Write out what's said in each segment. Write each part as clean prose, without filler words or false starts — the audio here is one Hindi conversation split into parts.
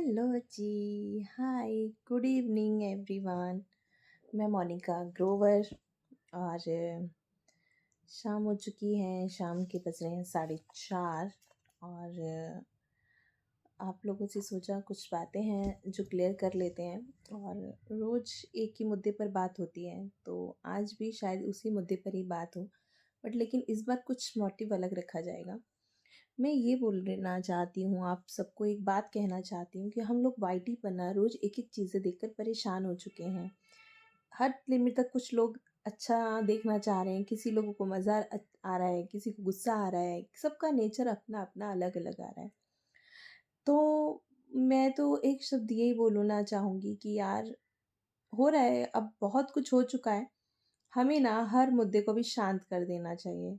हेलो जी, हाय, गुड इवनिंग एवरीवन। मैं मोनिका ग्रोवर और शाम हो चुकी है। शाम के बज रहे हैं 4:30 और आप लोगों से सोचा कुछ बातें हैं जो क्लियर कर लेते हैं। और रोज़ एक ही मुद्दे पर बात होती है, तो आज भी शायद उसी मुद्दे पर ही बात हो, बट लेकिन इस बार कुछ मोटिव अलग रखा जाएगा। मैं ये बोलना चाहती हूँ, आप सबको एक बात कहना चाहती हूँ कि हम लोग वाईटी पर ना रोज़ एक-एक चीज़ें देखकर परेशान हो चुके हैं। हर लिमिट तक कुछ लोग अच्छा देखना चाह रहे हैं, किसी लोगों को मज़ा आ रहा है, किसी को गुस्सा आ रहा है, सबका नेचर अपना-अपना अलग-अलग आ रहा है। तो मैं तो एक शब्द यही बोलना चाहूँगी कि यार, हो रहा है, अब बहुत कुछ हो चुका है, हमें ना हर मुद्दे को भी शांत कर देना चाहिए।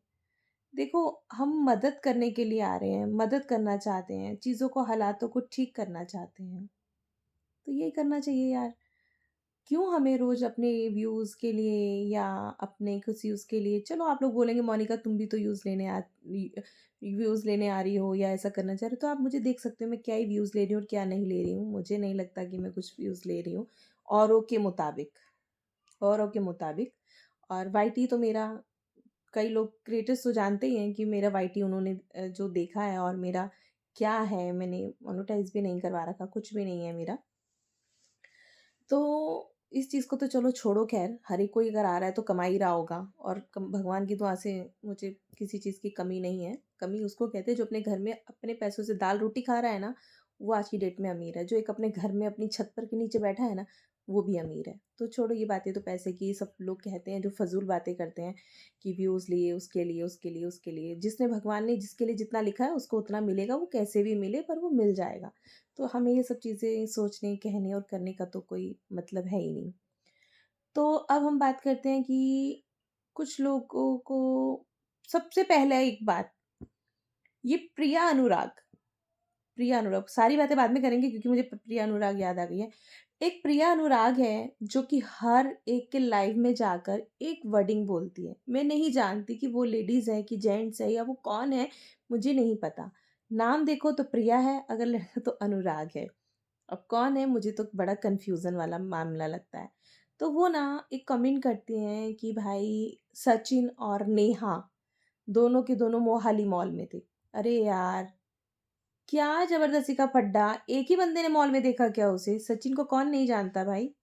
देखो, हम मदद करने के लिए आ रहे हैं, मदद करना चाहते हैं, चीज़ों को हालातों को ठीक करना चाहते हैं, तो यही करना चाहिए यार। क्यों हमें रोज़ अपने व्यूज़ के लिए या अपने किसी उसके लिए, चलो आप लोग बोलेंगे मोनिका तुम भी तो व्यूज़ लेने आ रही हो या ऐसा करना चाह रहे हो, तो आप मुझे देख सकते हो मैं क्या ही व्यूज़ ले रही हूँ और क्या नहीं ले रही हूँ। मुझे नहीं लगता कि मैं कुछ व्यूज़ ले रही हूँ औरों के मुताबिक औरों के मुताबिक। और वाईटी तो मेरा, कई लोग क्रिएटर्स तो जानते ही हैं कि मेरा वाईटी उन्होंने जो देखा है और मेरा क्या है, मैंने मोनेटाइज़ भी नहीं करवा रखा, कुछ भी नहीं है मेरा। तो इस चीज़ को तो चलो छोड़ो, ख़ैर हर एक कोई अगर आ रहा है तो कमा ही रहा होगा, और कम भगवान की दुआ से मुझे किसी चीज़ की कमी नहीं है। कमी उसको कहते हैं जो अपने घर में अपने पैसों से दाल-रोटी खा रहा है ना, वो आज की डेट में अमीर है। जो एक अपने घर में अपनी छत पर के नीचे बैठा है ना, वो भी अमीर है। तो छोड़ो ये बातें तो पैसे की, सब लोग कहते हैं जो फ़ज़ूल बातें करते हैं कि व्यूज़ लिए, उसके लिए, उसके लिए, उसके लिए। जिसने भगवान ने जिसके लिए जितना लिखा है उसको उतना मिलेगा, वो कैसे भी मिले पर वो मिल जाएगा। तो हमें ये सब चीज़ें सोचने, कहने और करने का तो कोई मतलब है ही नहीं। तो अब हम बात करते हैं कि कुछ लोगों को, सबसे पहले एक बात, ये प्रिया अनुराग, सारी बातें बाद में करेंगे क्योंकि मुझे प्रिया अनुराग याद आ गई है। एक प्रिया अनुराग है जो कि हर एक के लाइफ में जाकर एक वर्डिंग बोलती है। मैं नहीं जानती कि वो लेडीज़ है कि जेंट्स है या वो कौन है, मुझे नहीं पता। नाम देखो तो प्रिया है, अगर लड़का तो अनुराग है। अब कौन है, मुझे तो बड़ा कन्फ्यूज़न वाला मामला लगता है। तो वो ना एक कमेंट करती हैं कि भाई सचिन और नेहा दोनों के दोनों मोहाली मॉल में थे। अरे यार! क्या ज़बरदस्ती का फड्डा! एक ही बंदे ने मॉल में देखा क्या उसे? सचिन को कौन नहीं जानता भाई?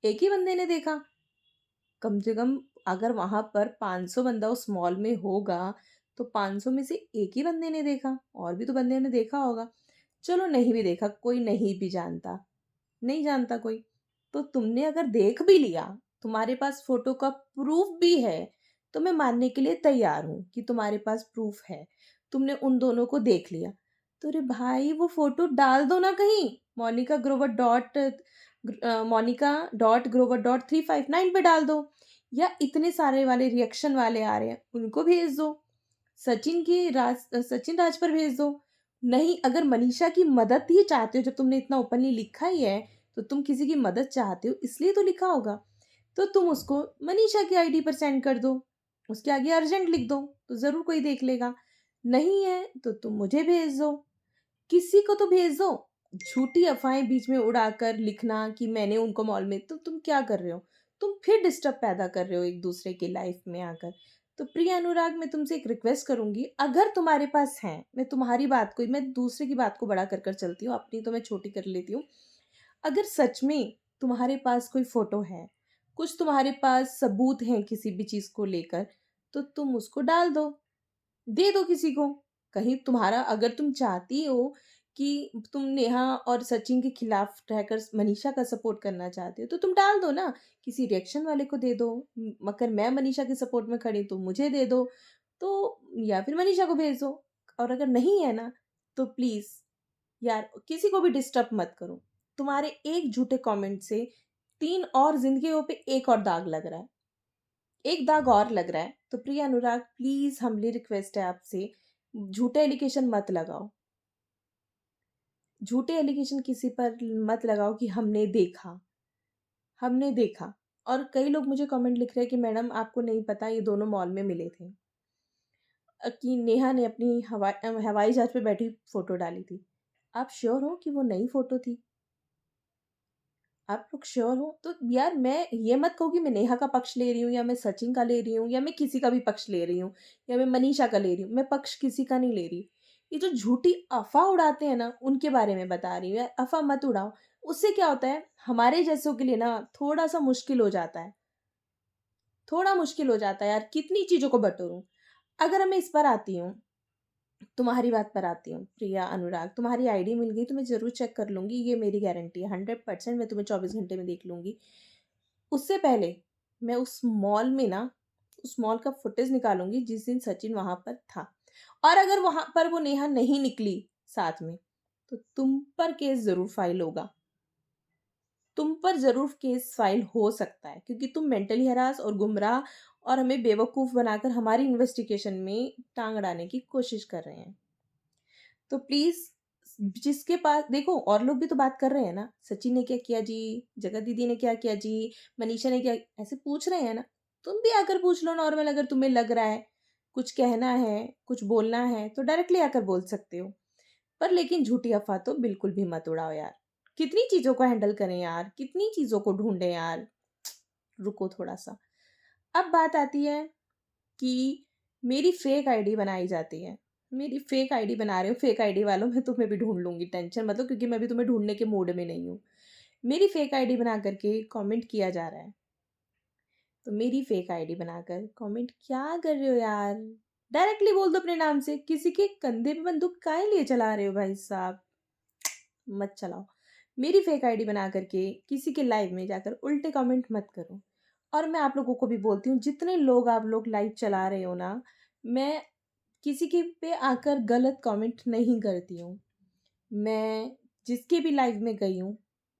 एक ही बंदे ने देखा। कम से कम अगर वहाँ पर 500 बंदा उस मॉल में होगा, तो 500 में से एक ही बंदे ने देखा, और भी तो बंदे ने देखा होगा। चलो नहीं भी देखा, कोई नहीं भी जानता, नहीं जानता कोई, तो तुमने अगर देख भी लिया, तुम्हारे पास फ़ोटो का प्रूफ़ भी है, तो मैं मानने के लिए तैयार हूँ कि तुम्हारे पास प्रूफ़ है। तुमने उन दोनों को देख लिया, तो रे भाई वो फ़ोटो डाल दो ना कहीं, monica.grover.359 पे डाल दो, या इतने सारे वाले रिएक्शन वाले आ रहे हैं, उनको भेज दो। सचिन राज पर भेज दो। नहीं, अगर मनीषा की मदद ही चाहते हो, जब तुमने इतना ओपनली लिखा ही है, तो तुम किसी की मदद चाहते हो इसलिए तो लिखा होगा। तो तुम उसको मनीषा की आईडी पर सेंड कर दो। उसके आगे अर्जेंट लिख दो, तो ज़रूर कोई देख लेगा। नहीं है तो तुम मुझे भेज दो। किसी को तो भेज दो। झूठी अफ़वाहें बीच में उड़ाकर लिखना कि मैंने उनको मॉल में, तो तुम क्या कर रहे हो? तुम फिर डिस्टर्ब पैदा कर रहे हो एक-दूसरे की लाइफ़ में आकर। तो प्रिय अनुराग, मैं तुमसे एक रिक्वेस्ट करूँगी, अगर तुम्हारे पास हैं, मैं तुम्हारी बात को, मैं दूसरे की बात को बड़ा कर कर चलती हूँ, अपनी तो मैं छोटी कर लेती हूँ। अगर सच में तुम्हारे पास कोई फ़ोटो है, कुछ तुम्हारे पास सबूत हैं किसी भी चीज़ को लेकर, तो तुम उसको डाल दो। दे दो किसी को। कहीं तुम्हारा, अगर तुम चाहती हो कि तुम नेहा और सचिन के खिलाफ रहकर मनीषा का सपोर्ट करना चाहते हो, तो तुम डाल दो ना, किसी रिएक्शन वाले को दे दो। अगर मैं मनीषा के सपोर्ट में खड़ी हूँ, तो मुझे दे दो, तो या फिर मनीषा को भेज दो। और अगर नहीं है ना, तो प्लीज़ यार किसी को भी डिस्टर्ब मत करो। तुम्हारे एक झूठे कमेंट से 3 और ज़िंदगियों पे एक और दाग लग रहा है। एक दाग और लग रहा है। तो प्रिय अनुराग, प्लीज़ हम्बली रिक्वेस्ट है आपसे, झूठे एलिगेशन मत लगाओ। झूठे एलिगेशन किसी पर मत लगाओ कि हमने देखा। और कई लोग मुझे कमेंट लिख रहे हैं कि मैडम आपको नहीं पता ये दोनों मॉल में मिले थे। कि नेहा ने अपनी हवाई जहाज़ पे बैठी फ़ोटो डाली थी। आप श्योर हो कि वो नई फ़ोटो थी? आप लोग श्योर हो? तो यार मैं ये मत कहो कि मैं नेहा का पक्ष ले रही हूँ या मैं सचिन का ले रही हूँ या मैं किसी का भी पक्ष ले रही हूँ या मैं मनीषा का ले रही हूँ। मैं पक्ष किसी का नहीं ले रही। ये जो झूठी अफ़वाह उड़ाते हैं ना, उनके बारे में बता रही हूँ यार, अफ़वाह मत उड़ाओ। उससे क्या होता है, हमारे जैसों के लिए ना थोड़ा-सा मुश्किल हो जाता है। थोड़ा मुश्किल हो जाता है यार, कितनी चीज़ों को बटोरूँ। अगर मैं इस पर आती हूँ, तुम्हारी बात पर आती हूँ, प्रिया, अनुराग, तुम्हारी आईडी मिल गई तो मैं ज़रूर चेक कर लूँगी, ये मेरी गारंटी है। 100% मैं तुम्हें 24 घंटे में देख लूँगी। उससे पहले मैं उस मॉल में ना, उस मॉल का फुटेज निकालूँगी जिस दिन सचिन वहाँ पर था। और अगर वहाँ पर वो नेहा नहीं निकली साथ में, तो तुम पर केस ज़रूर फाइल होगा। तुम पर ज़रूर केस फाइल हो सकता है क्योंकि तुम मेंटली हरास और गुमराह और हमें बेवकूफ़ बनाकर हमारी इन्वेस्टिगेशन में टांग अड़ाने की कोशिश कर रहे हैं। तो प्लीज़, जिसके पास देखो और लोग भी तो बात कर रहे हैं ना, सचिन ने क्या किया जी, जगत दीदी ने क्या किया जी, मनीषा ने क्या, ऐसे पूछ रहे हैं ना, तुम भी आकर पूछ लो नॉर्मल, अगर तुम्हें लग रहा है, कुछ कहना है, कुछ बोलना है, तो डायरेक्टली आकर बोल सकते हो। पर लेकिन झूठी अफ़वाह तो बिल्कुल भी मत उड़ाओ यार। कितनी चीज़ों को हैंडल करें यार, कितनी चीज़ों को ढूँढें यार, रुको थोड़ा-सा। अब बात आती है कि मेरी फेक आईडी बनाई जाती है। मेरी फेक आईडी बना रहे हो, फेक आईडी वालों मैं तुम्हें भी ढूँढ लूँगी, टेंशन मत लो, क्योंकि मैं भी तुम्हें ढूँढने के मूड में नहीं हूँ। मेरी फेक आईडी बना कर के कमेंट किया जा रहा है। तो मेरी फेक आईडी बनाकर कमेंट क्या कर रहे हो यार? डायरेक्टली बोल दो अपने नाम से, किसी के कंधे पे बंदूक काहे लिए चला रहे हो भाई साहब? मत चलाओ। मेरी फेक आईडी बना कर के किसी के लाइव में जाकर उल्टे कमेंट मत करो। और मैं आप लोगों को भी बोलती हूँ, जितने लोग आप लोग लाइव चला रहे हो ना, मैं किसी के पे आकर गलत कमेंट नहीं करती हूँ। मैं जिसके भी लाइव में गई हूँ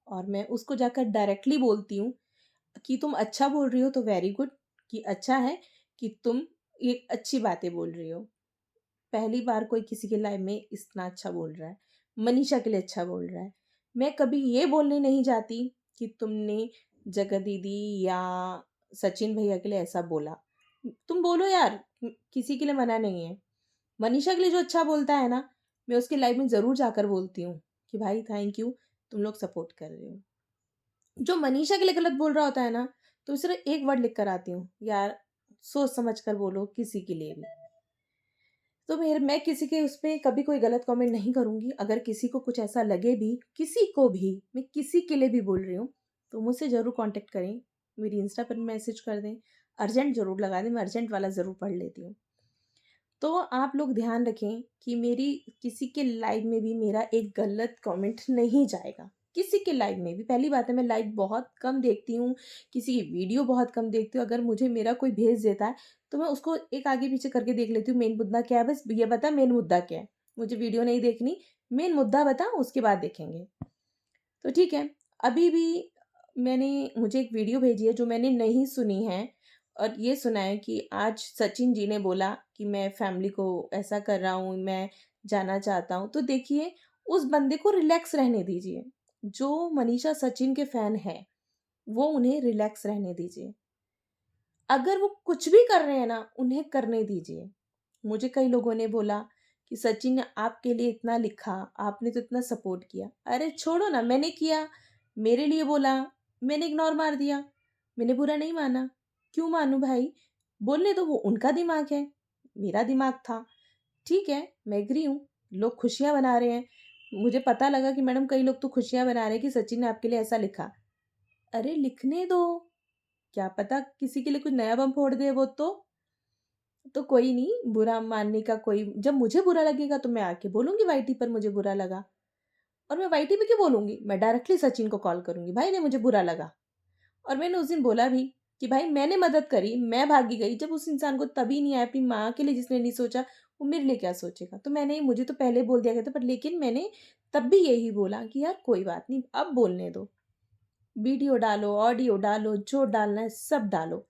और मैं उसको जाकर डायरेक्टली बोलती हूँ कि तुम अच्छा बोल रही हो तो वेरी गुड, कि अच्छा है कि तुम ये अच्छी बातें बोल रही हो। पहली बार कोई किसी के लाइव में इतना अच्छा बोल रहा है, मनीषा के लिए अच्छा बोल रहा है। मैं कभी ये बोलने नहीं जाती कि तुमने जगत दीदी या सचिन भैया के लिए ऐसा बोला। तुम बोलो यार, किसी के लिए मना नहीं है। मनीषा के लिए जो अच्छा बोलता है ना, मैं उसके लाइव में ज़रूर जाकर बोलती हूँ कि भाई थैंक यू, तुम लोग सपोर्ट कर रहे हो। जो मनीषा के लिए गलत बोल रहा होता है ना, तो सिर्फ एक वर्ड लिख कर आती हूँ, यार सोच समझ कर बोलो किसी के लिए भी। तो मेरे मैं किसी के उस पे कभी कोई गलत कमेंट नहीं करूँगी। अगर किसी को कुछ ऐसा लगे भी, किसी को भी, मैं किसी के लिए भी बोल रही हूँ, तो मुझसे ज़रूर कॉन्टैक्ट करें। मेरी इंस्टा पर मैसेज कर दें, अर्जेंट ज़रूर लगा दें, मैं अर्जेंट वाला ज़रूर पढ़ लेती हूँ। तो आप लोग ध्यान रखें कि मेरी किसी के लाइव में भी मेरा एक गलत कमेंट नहीं जाएगा। किसी के लाइव में भी, पहली बात है मैं लाइव बहुत कम देखती हूँ, किसी की वीडियो बहुत कम देखती हूँ। अगर मुझे मेरा कोई भेज देता है, तो मैं उसको एक आगे-पीछे करके देख लेती हूँ, मेन मुद्दा क्या है, बस ये बता मेन मुद्दा क्या है। मुझे वीडियो नहीं देखनी, मेन मुद्दा बता, उसके बाद देखेंगे। तो ठीक है, अभी भी मैंने मुझे एक वीडियो भेजी है जो मैंने नहीं सुनी है, और ये सुना है कि आज सचिन जी ने बोला कि मैं फैमिली को ऐसा कर रहा हूँ, मैं जाना चाहता हूँ। तो देखिए, उस बंदे को रिलैक्स रहने दीजिए। जो मनीषा सचिन के फैन हैं, वो उन्हें रिलैक्स रहने दीजिए। अगर वो कुछ भी कर रहे हैं ना, उन्हें करने दीजिए। मुझे कई लोगों ने बोला कि सचिन ने आपके लिए इतना लिखा, आपने तो इतना सपोर्ट किया। अरे छोड़ो ना, मैंने किया, मेरे लिए बोला, मैंने इग्नोर मार दिया, मैंने बुरा नहीं माना। क्यों मानूँ भाई? बोलने दो, वो उनका दिमाग है, मेरा दिमाग था। ठीक है, मैं एग्री हूँ, लोग खुशियाँ मना रहे हैं। मुझे पता लगा कि मैडम कई लोग तो खुशियाँ मना रहे हैं कि सचिन ने आपके लिए ऐसा लिखा। अरे लिखने दो, क्या पता किसी के लिए कुछ नया बम फोड़ दे वो तो। तो कोई नहीं, बुरा मानने का कोई, जब मुझे बुरा लगेगा तो मैं आके बोलूँगी वाईटी पर मुझे बुरा लगा। और मैं वाईटी पे क्यों बोलूँगी? मैं डायरेक्टली सचिन को कॉल करूँगी, भाई ने मुझे बुरा लगा। और मैंने उस दिन बोला भी कि भाई मैंने मदद करी, मैं भागी गई, जब उस इंसान को तभी नहीं आया, अपनी माँ के लिए जिसने नहीं सोचा, वो मेरे लिए क्या सोचेगा? तो मैंने, मुझे तो पहले बोल दिया गया था, पर लेकिन मैंने तब भी यही बोला कि यार कोई बात नहीं, अब बोलने दो। वीडियो डालो, ऑडियो डालो, जो डालना है सब डालो।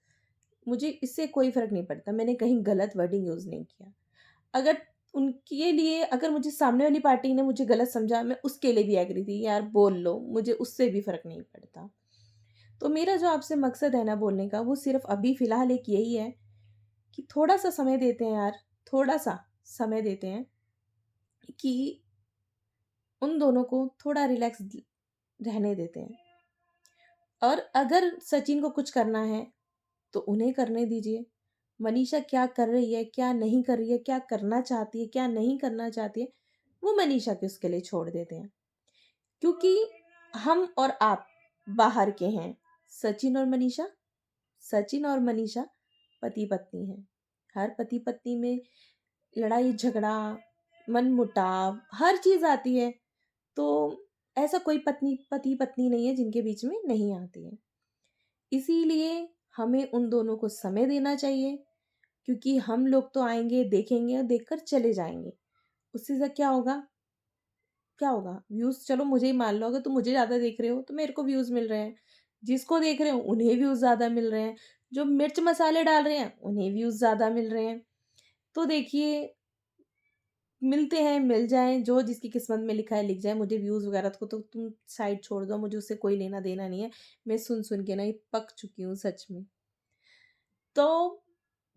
मुझे इससे कोई फ़र्क नहीं पड़ता, मैंने कहीं गलत वर्डिंग यूज़ नहीं किया। अगर उनके लिए, अगर मुझे सामने वाली पार्टी ने मुझे गलत समझा, मैं उसके लिए भी एग्री थी, यार बोल लो, मुझे उससे भी फ़र्क नहीं पड़ता। तो मेरा जो आपसे मकसद है ना बोलने का, वो सिर्फ़ अभी फ़िलहाल एक यही है कि थोड़ा-सा समय देते हैं यार, थोड़ा-सा समय देते हैं कि उन दोनों को थोड़ा रिलैक्स रहने देते हैं। और अगर सचिन को कुछ करना है तो उन्हें करने दीजिए। मनीषा क्या कर रही है, क्या नहीं कर रही है, क्या करना चाहती है, क्या नहीं करना चाहती है, वो मनीषा के उसके लिए छोड़ देते हैं। क्योंकि हम और आप बाहर के हैं। सचिन और मनीषा, सचिन और मनीषा पति पत्नी हैं। हर पति पत्नी में लड़ाई झगड़ा, मनमुटाव, हर चीज आती है। तो ऐसा कोई पति पत्नी नहीं है जिनके बीच में नहीं आती है। इसीलिए हमें उन दोनों को समय देना चाहिए। क्योंकि हम लोग तो आएंगे, देखेंगे और देखकर चले जाएंगे। उससे से क्या होगा, क्या होगा? व्यूज, चलो मुझे ही मान लो, अगर तुम मुझे ज्यादा देख रहे हो तो मेरे को व्यूज मिल रहे हैं। जिसको देख रहे हो उन्हें व्यूज ज्यादा मिल रहे हैं। जो मिर्च मसाले डाल रहे हैं उन्हें व्यूज ज्यादा मिल रहे हैं। तो देखिए, मिलते हैं, मिल जाएं, जो जिसकी किस्मत में लिखा है लिख जाए। मुझे व्यूज वगैरह को तो तुम साइड छोड़ दो, मुझे उससे कोई लेना देना नहीं है। मैं सुन सुन के ना ये पक चुकी हूँ सच में। तो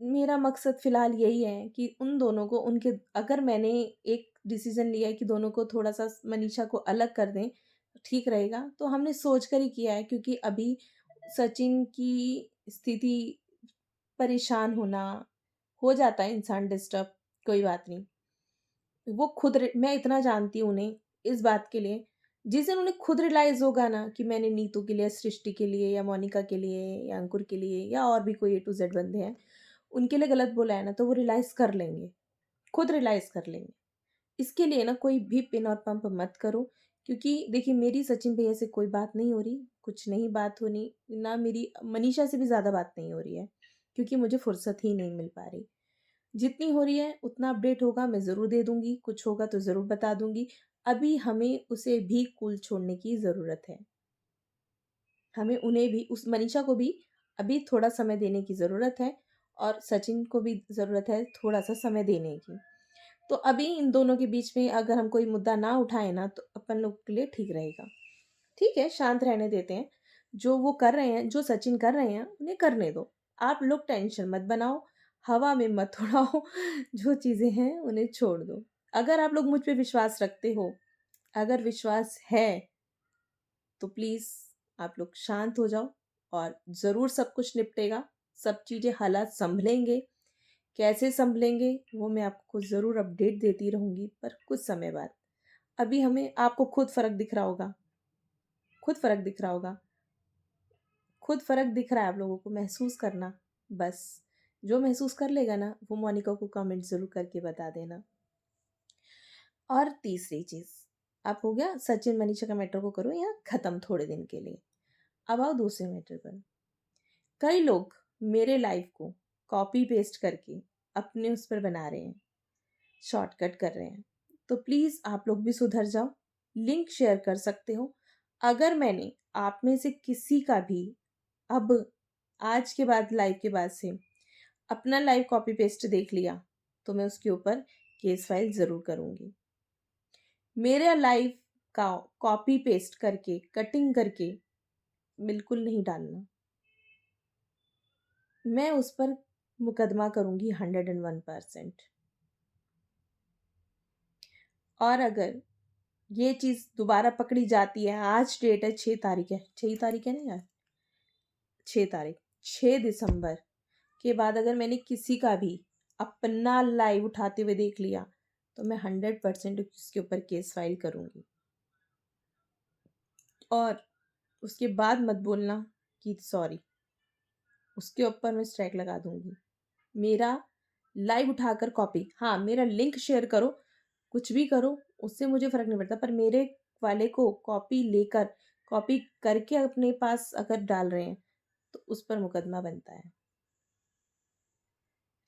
मेरा मकसद फिलहाल यही है कि उन दोनों को उनके, अगर मैंने एक डिसीजन लिया है कि दोनों को थोड़ा सा मनीषा को अलग कर दें तो ठीक रहेगा, तो हमने सोच कर ही किया है। क्योंकि अभी सचिन की स्थिति, परेशान होना, हो जाता है इंसान डिस्टर्ब, कोई बात नहीं। वो खुद मैं इतना जानती हूँ उन्हें इस बात के लिए, जिस दिन उन्हें खुद रियलाइज होगा ना कि मैंने नीतू के लिए, सृष्टि के लिए, या मोनिका के लिए, या अंकुर के लिए, या और भी कोई A to Z बंदे हैं, उनके लिए गलत बोला है ना, तो वो रियलाइज कर लेंगे, खुद रियलाइज कर लेंगे। इसके लिए ना कोई भी पिन और पंप मत करो। क्योंकि देखिए, मेरी सचिन भैया से कोई बात नहीं हो रही, कुछ नहीं बात होनी, ना मेरी मनीषा से भी ज़्यादा बात नहीं हो रही है। क्योंकि मुझे फुर्सत ही नहीं मिल पा रही। जितनी हो रही है उतना अपडेट होगा मैं ज़रूर दे दूंगी, कुछ होगा तो ज़रूर बता दूंगी। अभी हमें उसे भी कूल छोड़ने की ज़रूरत है। हमें उन्हें भी, उस मनीषा को भी अभी थोड़ा समय देने की ज़रूरत है। और सचिन को भी ज़रूरत है थोड़ा सा समय देने की। तो अभी इन दोनों के बीच में अगर हम कोई मुद्दा ना उठाए ना तो अपन लोग के लिए ठीक रहेगा। ठीक है, शांत रहने देते हैं। जो वो कर रहे हैं, जो सचिन कर रहे हैं उन्हें करने दो। आप लोग टेंशन मत बनाओ, हवा में मत उड़ाओ। जो चीज़ें हैं उन्हें छोड़ दो। अगर आप लोग मुझ पे विश्वास रखते हो, अगर विश्वास है, तो प्लीज़ आप लोग शांत हो जाओ। और ज़रूर सब कुछ निपटेगा। सब चीज़ें, हालात संभलेंगे। कैसे संभलेंगे वो मैं आपको ज़रूर अपडेट देती रहूँगी, पर कुछ समय बाद। अभी हमें, आपको खुद फ़र्क दिख रहा होगा, खुद फ़र्क दिख रहा होगा, खुद फ़र्क दिख रहा है आप लोगों को, महसूस करना। बस जो महसूस कर लेगा ना, वो मोनिका को कमेंट ज़रूर करके बता देना। और तीसरी चीज़, अब हो गया सचिन मनीषा का मैटर को करो यहाँ ख़त्म थोड़े दिन के लिए। अब आओ दूसरे मैटर पर। कई लोग मेरे लाइफ को कॉपी पेस्ट करके अपने उस पर बना रहे हैं, शॉर्टकट कर रहे हैं। तो प्लीज़ आप लोग भी सुधर जाओ। लिंक शेयर कर सकते हो। अगर मैंने आप में से किसी का भी अब, आज के बाद, लाइव के बाद से अपना लाइव कॉपी पेस्ट देख लिया, तो मैं उसके ऊपर केस फाइल ज़रूर करूँगी। मेरा लाइव का कॉपी पेस्ट करके, कटिंग करके बिल्कुल नहीं डालना। मैं उस पर मुकदमा करूँगी 101%। और अगर ये चीज़ दोबारा पकड़ी जाती है, आज डेट है 6 तारीख है, 6 तारीख है ना यार, 6 तारीख, 6 दिसंबर के बाद अगर मैंने किसी का भी अपना लाइव उठाते हुए देख लिया, तो मैं 100% उसके ऊपर केस फाइल करूँगी। और उसके बाद मत बोलना कि सॉरी, उसके ऊपर मैं स्ट्राइक लगा दूंगी। मेरा लाइव उठाकर कॉपी, हाँ मेरा लिंक शेयर करो, कुछ भी करो, उससे मुझे फ़र्क नहीं पड़ता, पर मेरे वाले को कॉपी लेकर, कॉपी करके अपने पास अगर डाल रहे हैं तो उस पर मुकदमा बनता है।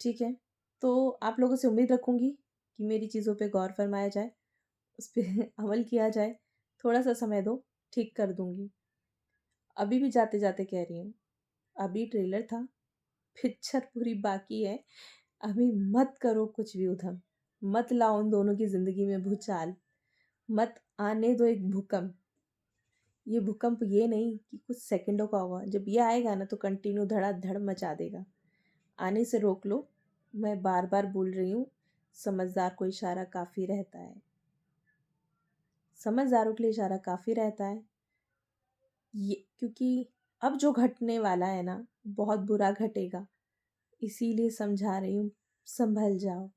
ठीक है, तो आप लोगों से उम्मीद रखूँगी कि मेरी चीज़ों पे गौर फरमाया जाए, उस पर अमल किया जाए। थोड़ा सा समय दो, ठीक कर दूँगी। अभी भी जाते जाते कह रही हूँ, अभी ट्रेलर था, पिक्चर पूरी बाकी है। अभी मत करो कुछ भी उधम, मत लाओ उन दोनों की ज़िंदगी में भूचाल, मत आने दो एक भूकंप। ये भूकंप ये नहीं कि कुछ सेकंडों का होगा, जब ये आएगा ना तो कंटिन्यू धड़ाधड़ मचा देगा। आने से रोक लो। मैं बार बार बोल रही हूँ, समझदार को इशारा काफ़ी रहता है। समझदारों के लिए इशारा काफ़ी रहता है। ये क्योंकि अब जो घटने वाला है ना, बहुत बुरा घटेगा, इसीलिए समझा रही हूँ, संभल जाओ,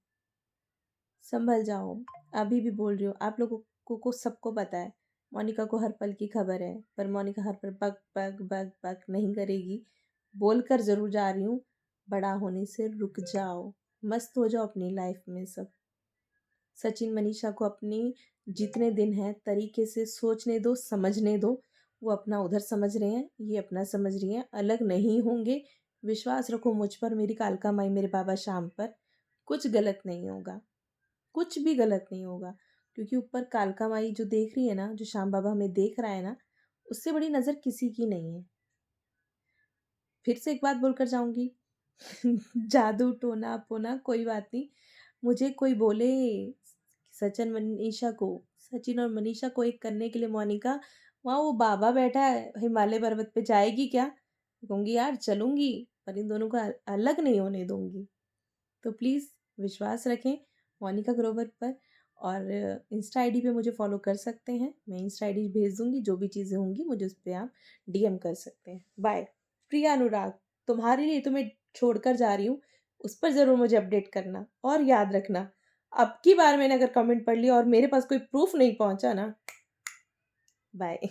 संभल जाओ। अभी भी बोल रही हूँ, आप लोगों को सबको पता है, मोनिका को हर पल की खबर है, पर मोनिका हर पल बक बक बक बक नहीं करेगी। बोलकर ज़रूर जा रही हूँ, बड़ा होने से रुक जाओ, मस्त हो जाओ अपनी लाइफ में सब। सचिन मनीषा को अपनी जितने दिन हैं तरीके से सोचने दो, समझने दो। वो अपना उधर समझ रहे हैं, ये अपना समझ रही हैं, अलग नहीं होंगे। विश्वास रखो मुझ पर, मेरी कालका माई, मेरे बाबा श्याम पर। कुछ गलत नहीं होगा, कुछ भी गलत नहीं होगा, क्योंकि ऊपर कालका माई जो देख रही है ना, जो श्याम बाबा हमें देख रहा है ना, उससे बड़ी नज़र किसी की नहीं है। फिर से एक बात बोलकर जाऊंगी, जादू टोना पोना कोई बात नहीं। मुझे कोई बोले सचिन और मनीषा को एक करने के लिए, मोनिका वहाँ वो बाबा बैठा है हिमालय पर्वत पे, जाएगी क्या? कहूँगी यार चलूंगी, पर इन दोनों को अलग नहीं होने दूंगी। तो प्लीज़ विश्वास रखें मोनिका ग्रोवर पर। और इंस्टा आईडी पे मुझे फॉलो कर सकते हैं, मैं इंस्टा आईडी भेज दूंगी, जो भी चीज़ें होंगी मुझे उस पर आप डीएम कर सकते हैं। बाय। प्रिया अनुराग, तुम्हारे लिए तो मैं छोड़कर जा रही हूँ, उस पर ज़रूर मुझे अपडेट करना। और याद रखना, अब की बार मैंने अगर कमेंट पढ़ लिया और मेरे पास कोई प्रूफ नहीं पहुँचा ना, बाय।